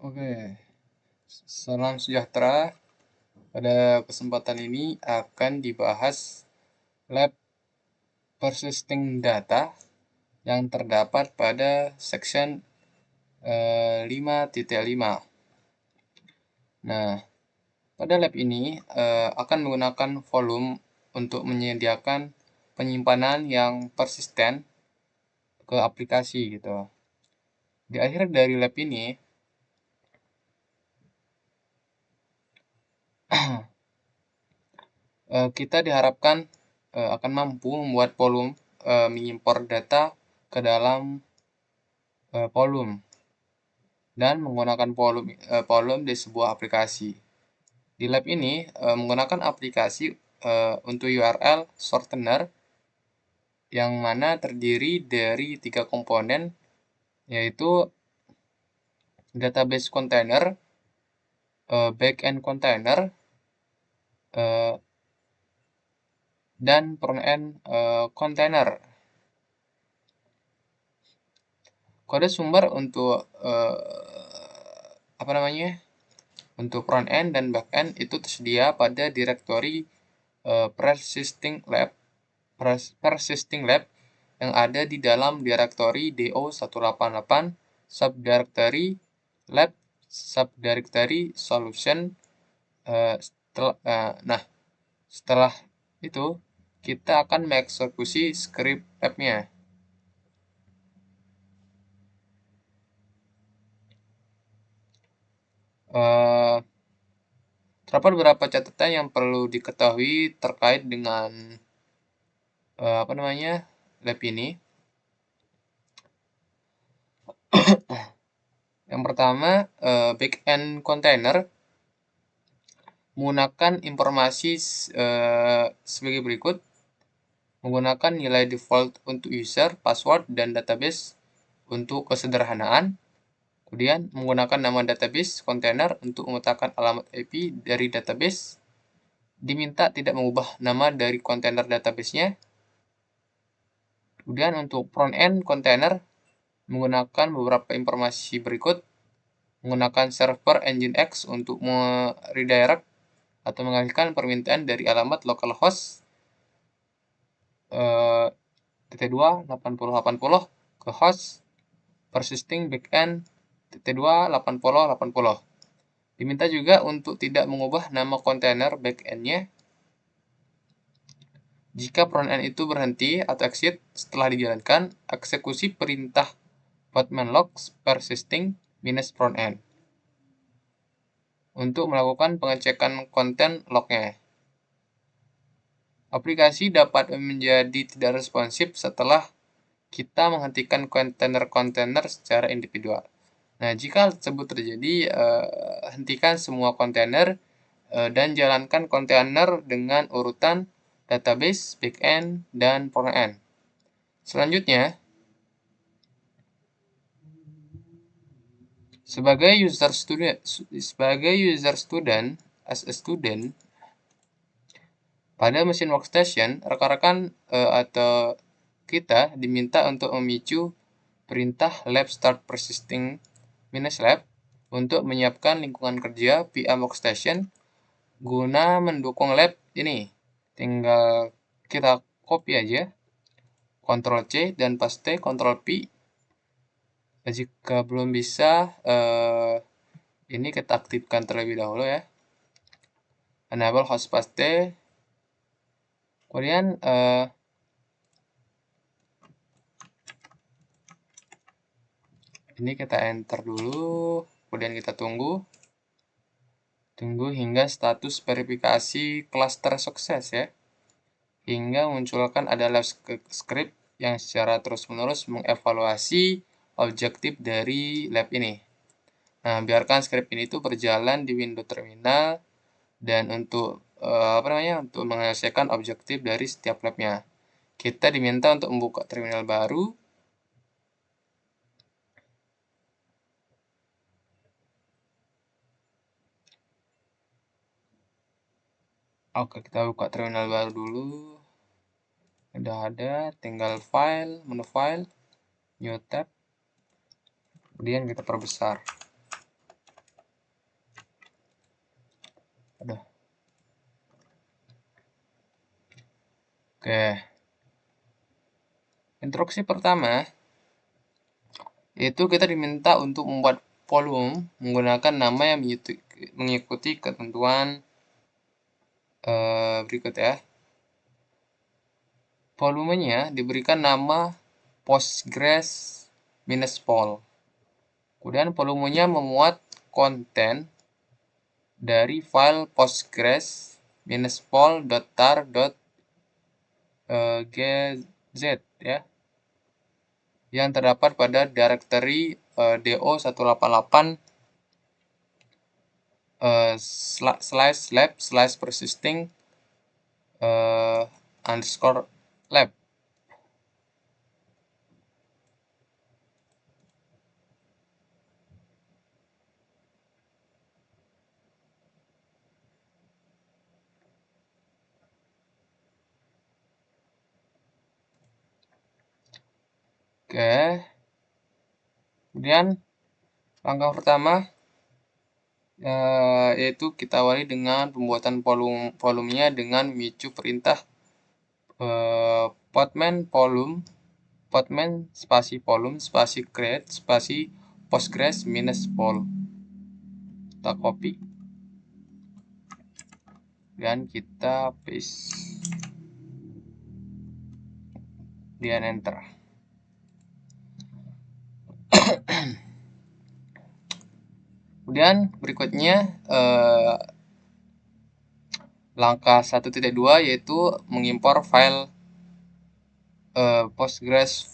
Oke, salam sejahtera. Pada kesempatan ini akan dibahas lab persisting data yang terdapat pada section 5.5. Nah, pada lab ini akan menggunakan volume untuk menyediakan penyimpanan yang persisten ke aplikasi gitu. Di akhir dari lab ini kita diharapkan akan mampu membuat volume mengimpor data ke dalam volume dan menggunakan volume di sebuah aplikasi. Di lab ini menggunakan aplikasi untuk URL shortener yang mana terdiri dari 3 komponen, yaitu database container, backend container, dan front-end container. Kode sumber untuk untuk front-end dan back-end itu tersedia pada direktori persisting lab yang ada di dalam direktori do188 subdirectory lab subdirectory solution. Setelah itu kita akan mengeksekusi script labnya. Terdapat beberapa catatan yang perlu diketahui terkait dengan lab ini. Yang pertama, backend container menggunakan informasi sebagai berikut: menggunakan nilai default untuk user, password, dan database untuk kesederhanaan. Kemudian menggunakan nama database container untuk meletakkan alamat IP dari database. Diminta tidak mengubah nama dari kontainer database-nya. Kemudian untuk front-end container menggunakan beberapa informasi berikut: menggunakan server Nginx untuk redirect atau mengalihkan permintaan dari alamat localhost -2 8080 ke host persisting backend -2 8080. Diminta juga untuk tidak mengubah nama kontainer backend-nya. Jika front-end itu berhenti atau exit setelah dijalankan, eksekusi perintah -log persisting -front-end untuk melakukan pengecekan konten lognya. Aplikasi dapat menjadi tidak responsif setelah kita menghentikan kontainer-kontainer secara individual. Nah, jika hal tersebut terjadi, hentikan semua kontainer dan jalankan kontainer dengan urutan database, backend, dan front-end. Selanjutnya, sebagai user student, as a student, pada mesin workstation, rekan-rekan atau kita diminta untuk memicu perintah lab start persisting -lab untuk menyiapkan lingkungan kerja VM workstation guna mendukung lab ini. Tinggal kita copy aja, Ctrl C dan paste, Ctrl V. Jika belum bisa, ini kita aktifkan terlebih dahulu ya. Enable host paste. Kemudian ini kita enter dulu, kemudian kita tunggu hingga status verifikasi cluster sukses ya, hingga munculkan ada lab script yang secara terus-menerus mengevaluasi objektif dari lab ini. Nah, biarkan script ini tuh berjalan di window terminal dan untuk untuk menyelesaikan objektif dari setiap labnya. Kita diminta untuk membuka terminal baru. Oke, kita buka terminal baru dulu. Udah ada, tinggal file, menu file, new tab. Kemudian kita perbesar. Oke, instruksi pertama yaitu kita diminta untuk membuat volume menggunakan nama yang mengikuti ketentuan berikut ya. Volumenya diberikan nama Postgres -pol. Kemudian volumenya memuat konten dari file Postgres -pol.tar.gz ya, yang terdapat pada directory do188 /lab/persisting _lab. Oke, kemudian langkah pertama yaitu kita awali dengan pembuatan volumenya dengan memicu perintah podman spasi volume spasi create spasi postgres -pol. Kita copy dan kita paste dan enter. Kemudian berikutnya langkah 1.2 yaitu mengimpor file postgres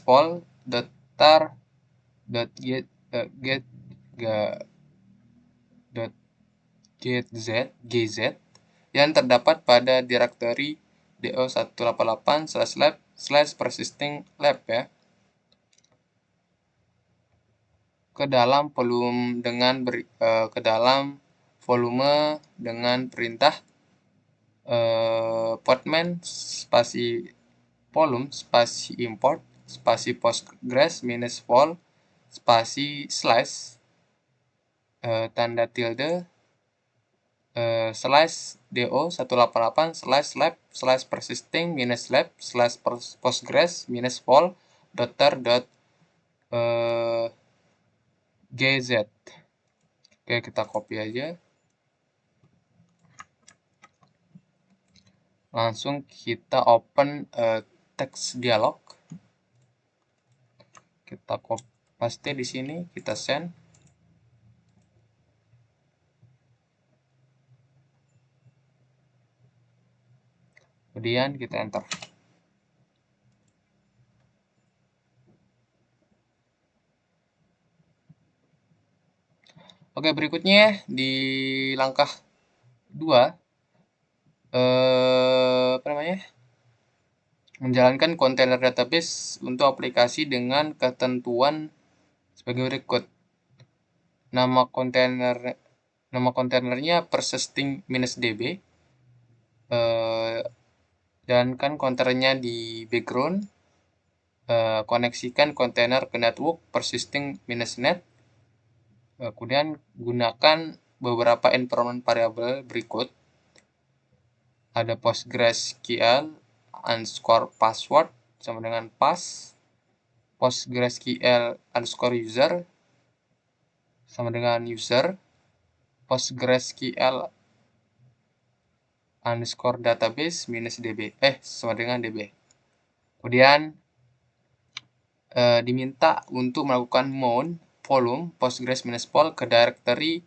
-pol.tar.gz yang terdapat pada directory do188/lab/persisting-lab ya, ke dalam volume dengan perintah podman spasi volume spasi import spasi postgres -pol spasi slash tanda tilde /do188/lab/persisting-lab/postgres -pol.tar.gz. Oke, kita copy aja. Langsung kita open text dialog. Kita paste di sini, kita send. Kemudian kita enter. Oke, berikutnya di langkah 2 menjalankan kontainer database untuk aplikasi dengan ketentuan sebagai berikut. Nama kontainernya persisting-db, dan kan kontainernya di background. Koneksikan kontainer ke network persisting-net. Kemudian gunakan beberapa environment variable berikut. Ada PostgreSQL _password sama dengan pass, PostgreSQL _user sama dengan user, PostgreSQL _database -db sama dengan db. Kemudian diminta untuk melakukan mount volume postgres -pol ke directory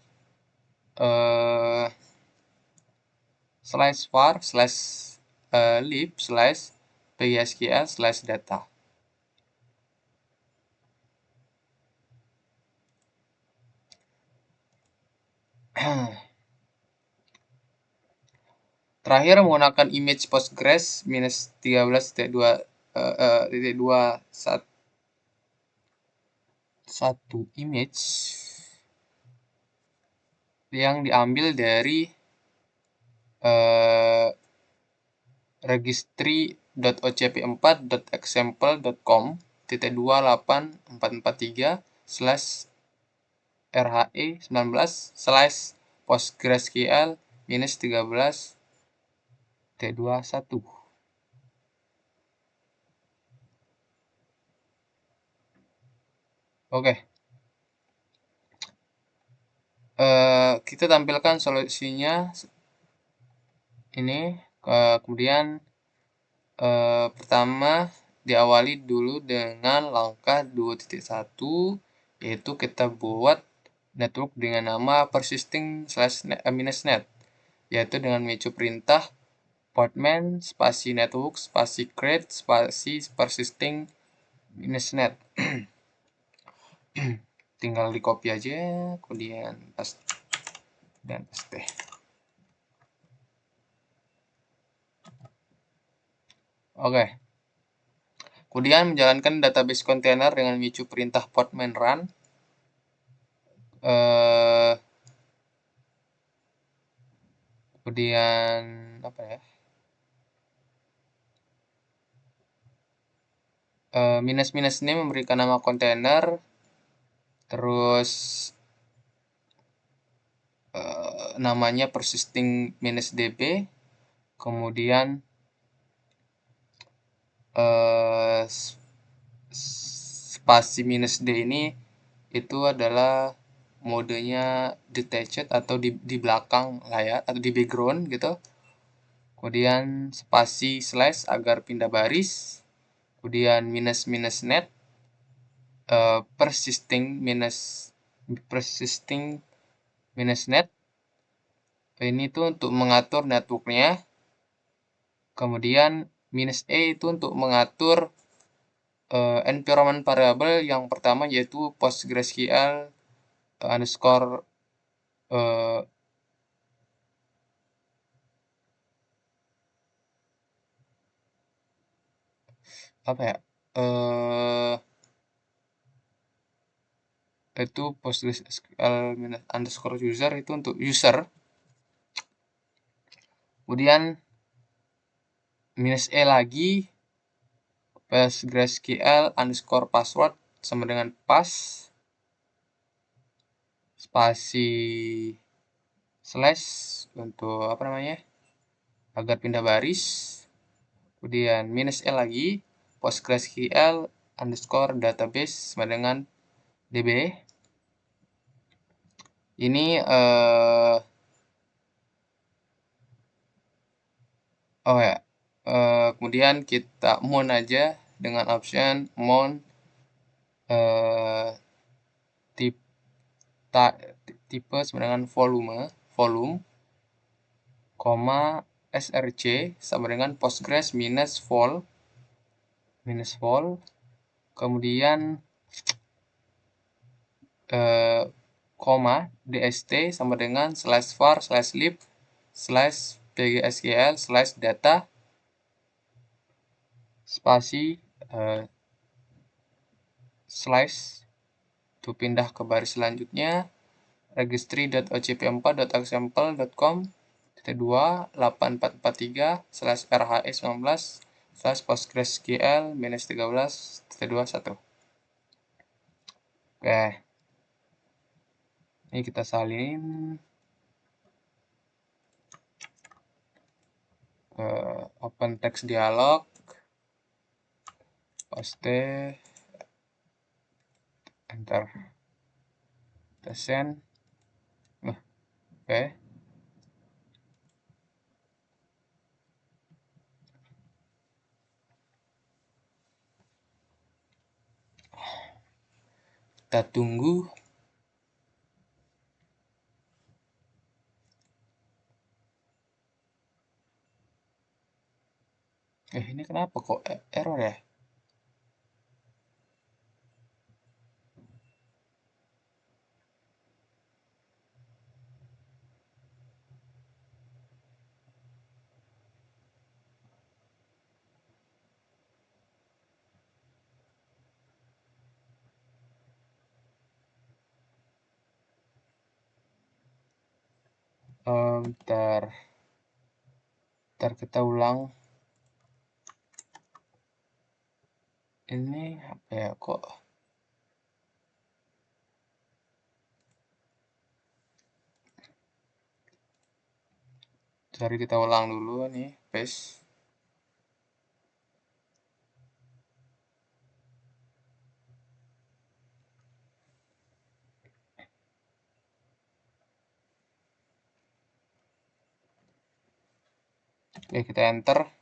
/var/lib/pysql/data. Terakhir menggunakan image postgres -13.2.1 image yang diambil dari registry.ocp4.example.com/RHE19/postgresql -13.21. Oke, kita tampilkan solusinya ini. Kemudian pertama diawali dulu dengan langkah 2.1, yaitu kita buat network dengan nama persisting/net, yaitu dengan memicu perintah portman spasi network spasi create spasi persisting -net. Tinggal di copy aja, kemudian paste dan paste. Oke. Kemudian menjalankan database container dengan memicu perintah portman run. Kemudian apa ya? Minus ini memberikan nama kontainer, terus namanya persisting -db, kemudian spasi -d ini itu adalah modenya detached atau di belakang layar atau di background gitu. Kemudian spasi slash agar pindah baris, kemudian -net persisting -net ini tuh untuk mengatur networknya. Kemudian -e itu untuk mengatur environment variable yang pertama, yaitu PostgreSQL underscore apa ya, itu PostgreSQL underscore user itu untuk user. Kemudian -e lagi PostgreSQL underscore password sama dengan pas spasi slash untuk apa namanya, agar pindah baris. Kemudian -e lagi PostgreSQL underscore database sama dengan db. Ini oh ya, kemudian kita mount aja dengan option mount tipe sama dengan volume, src sama dengan postgres -vol, kemudian dst sama dengan /var/lib/pgsql/data spasi slash untuk pindah ke baris selanjutnya registry.ocp4.example.com -2/84/19/postgresql-13/21. Oke, ini kita salin ke open text dialog, paste, enter, kita send. Oke, kita tunggu. Ini kenapa kok error ya? Bentar kita ulang. Ini apa ya, kok cari, kita ulang dulu nih, paste. Oke, kita enter.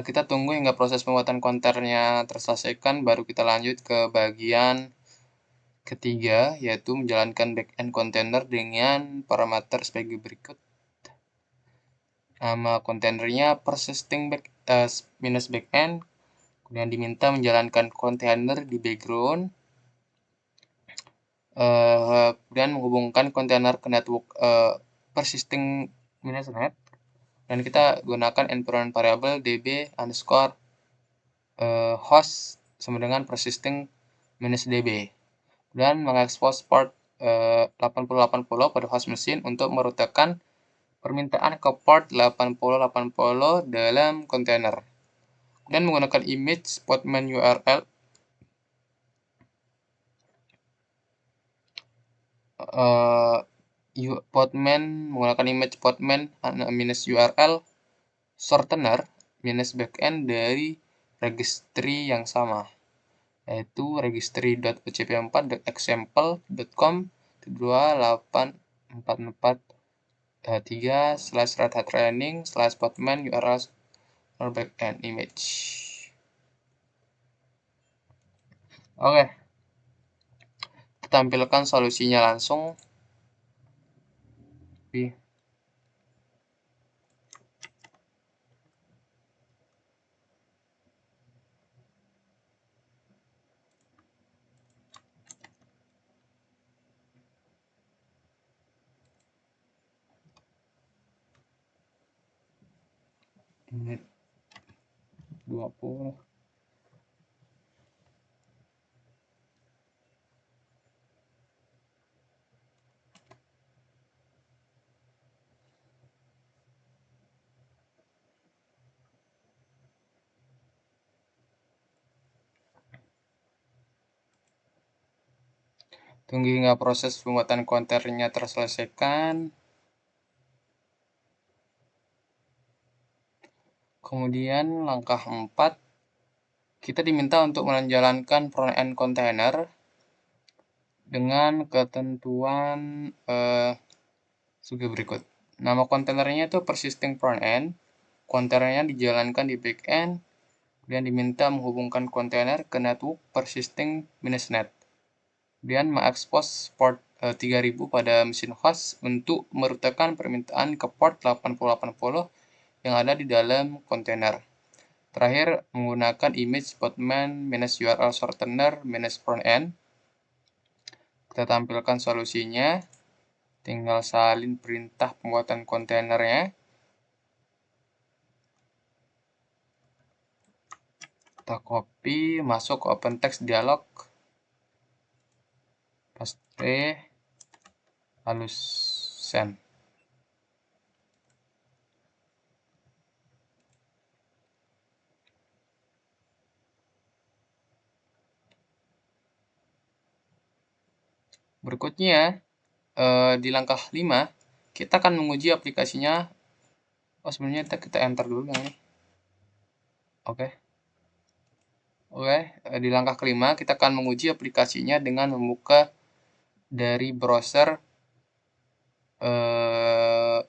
Kita tunggu hingga proses pembuatan konternya terselesaikan, baru kita lanjut ke bagian ketiga, yaitu menjalankan backend container dengan parameter sebagai berikut. Nama kontainernya persisting minus backend, kemudian diminta menjalankan kontainer di background, kemudian menghubungkan kontainer ke network persisting minus net, dan kita gunakan environment variable db underscore host sama dengan persisting minus db, dan mengekspos port 8080 pada host mesin untuk merutekan permintaan ke port 8080 dalam kontainer, dan menggunakan image podman URL podman menggunakan image podman minus URL shortener minus backend dari registry yang sama, yaitu registry.ocp4.example.com 2844/redhat-training/podman URL backend image. Oke, kita tampilkan solusinya langsung. Menit 20. Tunggu hingga proses pembuatan konternya terselesaikan. Kemudian langkah 4, kita diminta untuk menjalankan front-end container dengan ketentuan sebagai berikut. Nama kontainernya itu persisting front-end, kontainernya dijalankan di back-end, kemudian diminta menghubungkan kontainer ke network persisting minus net. Kemudian mengekspos port 3000 pada mesin host untuk merutekan permintaan ke port 8080 yang ada di dalam kontainer. Terakhir, menggunakan image podman minus URL shortener minus frontend. Kita tampilkan solusinya. Tinggal salin perintah pembuatan kontainernya. Kita copy, masuk ke OpenText dialog. Paste, lalu send. Berikutnya, di langkah 5, kita akan menguji aplikasinya. Sebenarnya kita enter dulu yang ini. Oke, di langkah kelima, kita akan menguji aplikasinya dengan membuka dari browser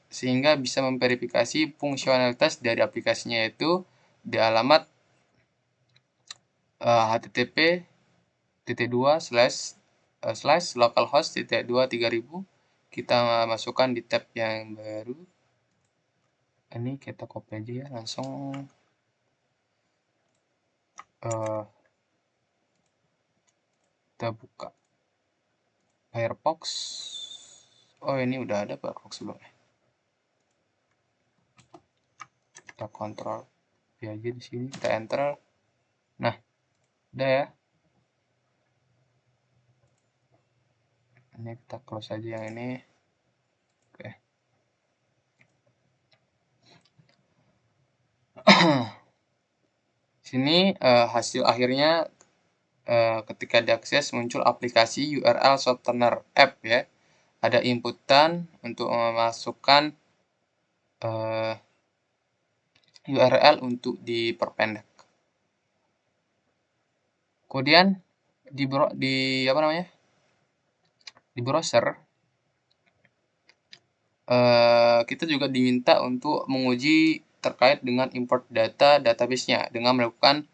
sehingga bisa memverifikasi fungsionalitas dari aplikasinya, yaitu di alamat http://localhost-2 3000. Kita masukkan di tab yang baru. Ini kita copy aja ya, langsung kita buka Firefox. Ini udah ada Firefox sebelumnya. Kita kontrol V aja di sini, kita enter. Nah, udah ya. Ini kita close aja yang ini. Oke. Sini hasil akhirnya ketika diakses muncul aplikasi URL shortener app ya. Ada inputan untuk memasukkan URL untuk diperpendek. Kemudian di apa namanya? Di browser kita juga diminta untuk menguji terkait dengan import data database-nya dengan melakukan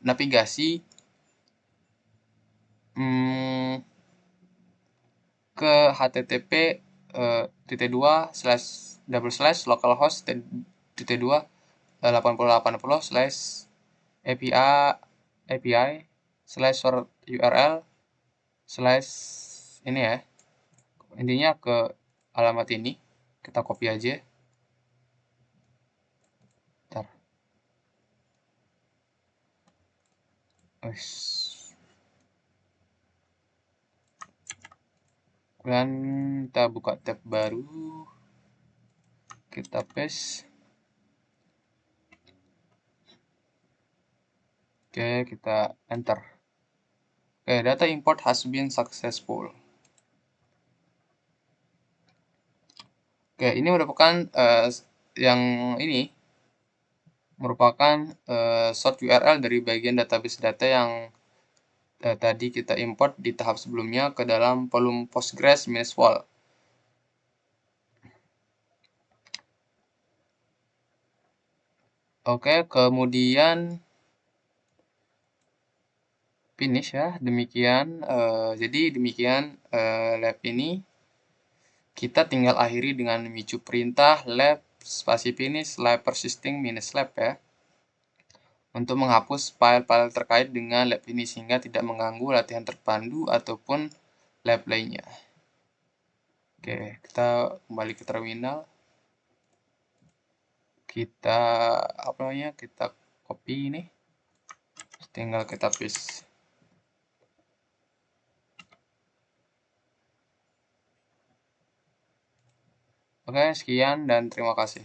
navigasi ke http titik dua slash double slash localhost titik dua 8080 slash API slash URL slash ini ya, intinya ke alamat ini kita copy aja. Ntar. Kemudian kita buka tab baru, kita paste. Oke, kita enter. Oke, data import has been successful. Oke, ini merupakan yang ini merupakan short URL dari bagian database data yang tadi kita import di tahap sebelumnya ke dalam volume Postgres -wall. Oke, kemudian finish ya. Demikian jadi demikian lab ini. Kita tinggal akhiri dengan memicu perintah lab spasi finish lab persisting -lab ya, untuk menghapus file-file terkait dengan lab ini sehingga tidak mengganggu latihan terpandu ataupun lab lainnya. Oke, kita kembali ke terminal. Kita apa namanya? Kita copy ini. Tinggal kita paste. Oke, sekian dan terima kasih.